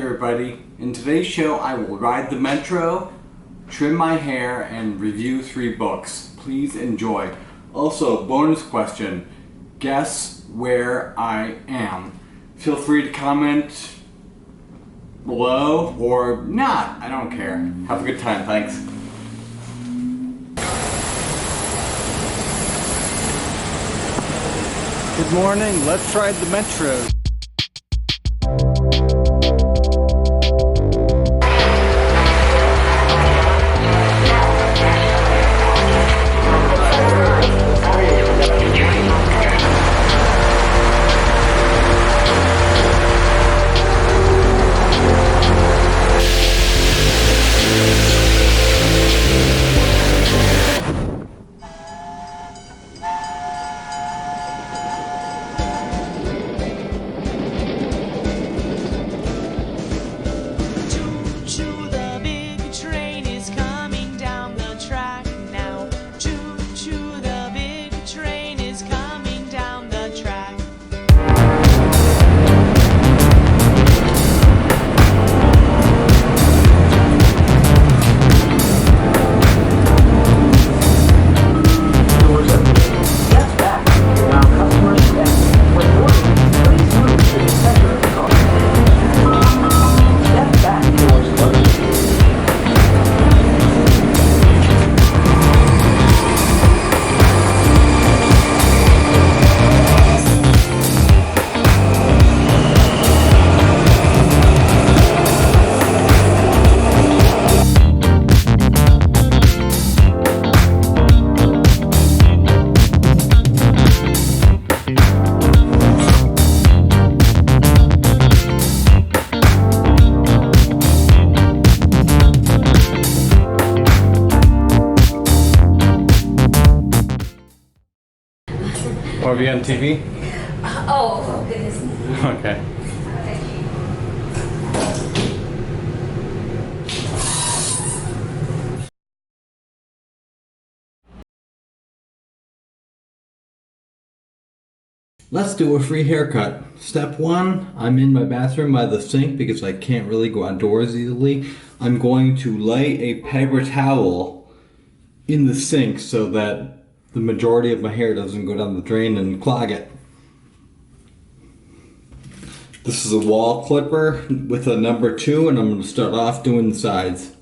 everybody. In today's show, I will ride the metro, trim my hair, and review 3 books. Please enjoy. Also, bonus question. Guess where I am. Feel free to comment below or not. I don't care. Have a good time. Thanks. Good morning. Let's ride the metro. Are we on TV? Oh, goodness. Okay. Let's do a free haircut. Step 1, I'm in my bathroom by the sink because I can't really go outdoors easily. I'm going to lay a paper towel in the sink so that the majority of my hair doesn't go down the drain and clog it. This is a wall clipper with a number 2, and I'm going to start off doing the sides.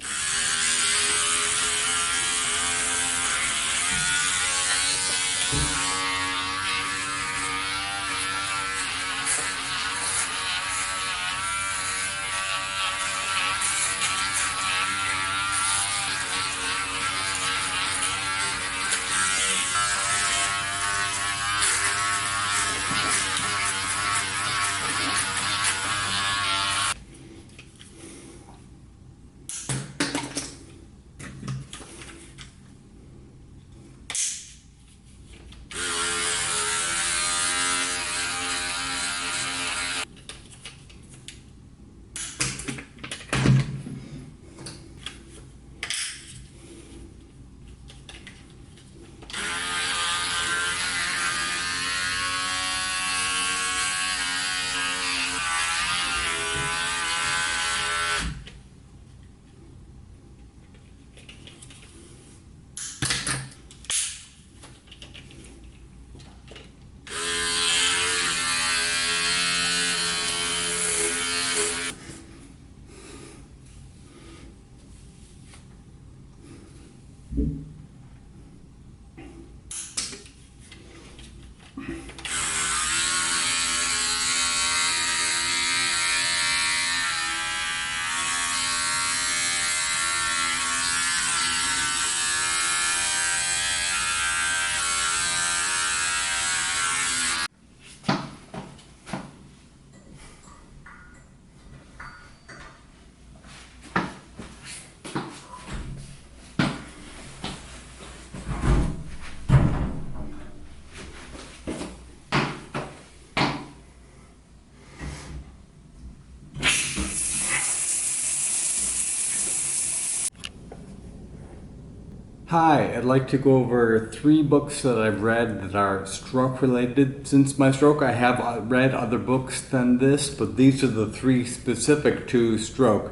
Hi, I'd like to go over 3 books that I've read that are stroke related. Since my stroke, I have read other books than this, but these are the 3 specific to stroke.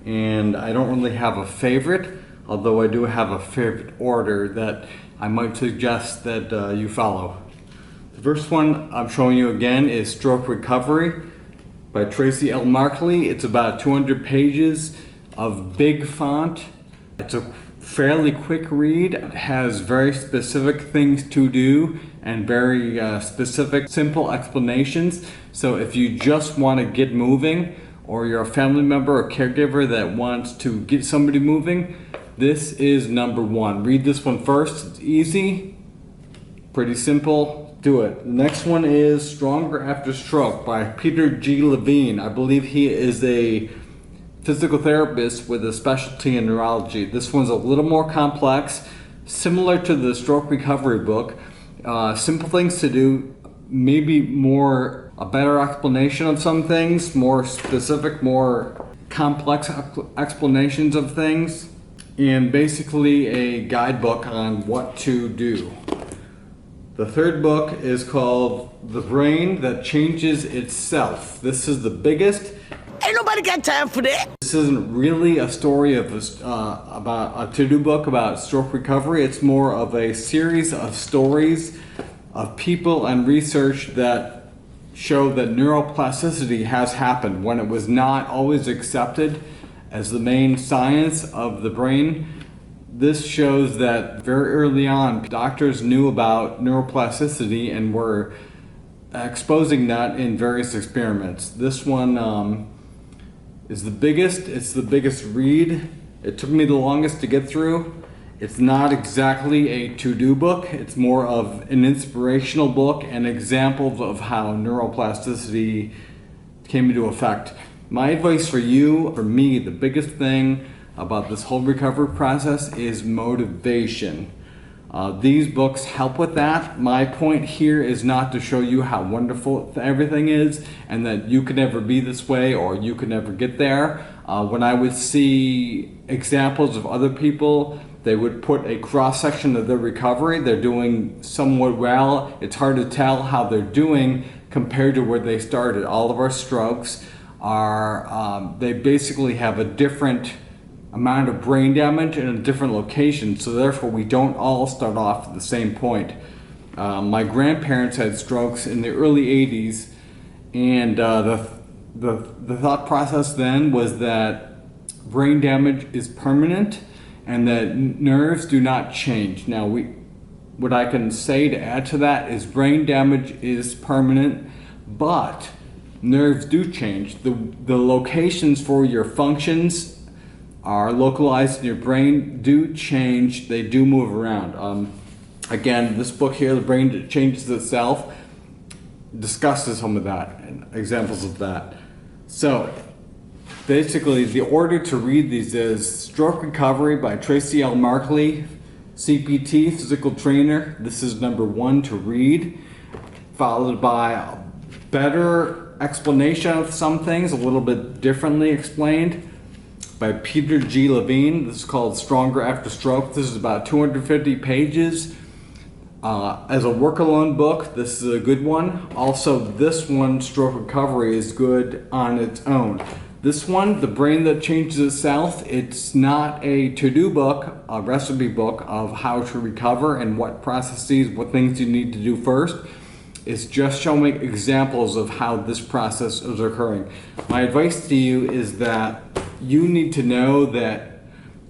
And I don't really have a favorite, although I do have a favorite order that I might suggest that you follow. The first one I'm showing you again is Stroke Recovery by Tracy L. Markley. It's about 200 pages of big font. It's a fairly quick read. It has very specific things to do and very specific, simple explanations. So if you just want to get moving, or you're a family member or caregiver that wants to get somebody moving, this is number 1. Read this one first. It's easy, pretty simple. Do it. The next one is Stronger After Stroke by Peter G. Levine. I believe he is a physical therapist with a specialty in neurology. This one's a little more complex, similar to the stroke recovery book. Simple things to do, maybe a better explanation of some things, more specific, more complex explanations of things, and basically a guidebook on what to do. The third book is called The Brain That Changes Itself. This is the biggest. Ain't nobody got time for that. This isn't really a story of about a to-do book about stroke recovery. It's more of a series of stories of people and research that show that neuroplasticity has happened when it was not always accepted as the main science of the brain. This shows that very early on, doctors knew about neuroplasticity and were exposing that in various experiments. This one is the biggest. It's the biggest read. It took me the longest to get through. It's not exactly a to-do book. It's more of an inspirational book and examples of how neuroplasticity came into effect. My advice for you, for me, the biggest thing about this whole recovery process is motivation. These books help with that. My point here is not to show you how wonderful everything is and that you could never be this way or you could never get there. When I would see examples of other people, they would put a cross-section of their recovery. They're doing somewhat well. It's hard to tell how they're doing compared to where they started. All of our strokes are, they basically have a different amount of brain damage in a different location, so therefore we don't all start off at the same point. My grandparents had strokes in the early 80s, and the thought process then was that brain damage is permanent and that nerves do not change. Now, what I can say to add to that is brain damage is permanent, but nerves do change. The locations for your functions are localized in your brain, do change, they do move around. Again, this book here, The Brain That Changes Itself, discusses some of that and examples of that. So basically the order to read these is Stroke Recovery by Tracy L. Markley, CPT, physical trainer. This is number 1 to read, followed by a better explanation of some things, a little bit differently explained, by Peter G. Levine. This is called Stronger After Stroke. This is about 250 pages. As a work-alone book, this is a good one. Also, this one, Stroke Recovery, is good on its own. This one, The Brain That Changes Itself, it's not a to-do book, a recipe book of how to recover and what processes, what things you need to do first. It's just showing examples of how this process is occurring. My advice to you is that you need to know that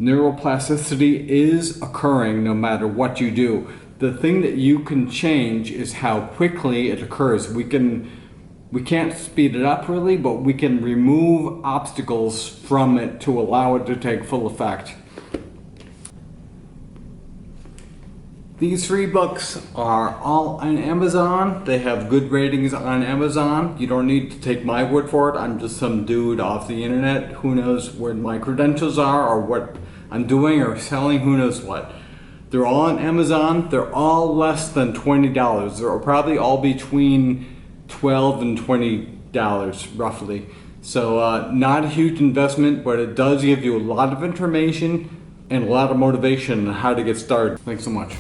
neuroplasticity is occurring no matter what you do. The thing that you can change is how quickly it occurs. We can't speed it up really, but we can remove obstacles from it to allow it to take full effect. These 3 books are all on Amazon. They have good ratings on Amazon. You don't need to take my word for it. I'm just some dude off the internet. Who knows where my credentials are or what I'm doing or selling, who knows what. They're all on Amazon. They're all less than $20. They're probably all between $12 and $20 roughly. So not a huge investment, but it does give you a lot of information and a lot of motivation on how to get started. Thanks so much.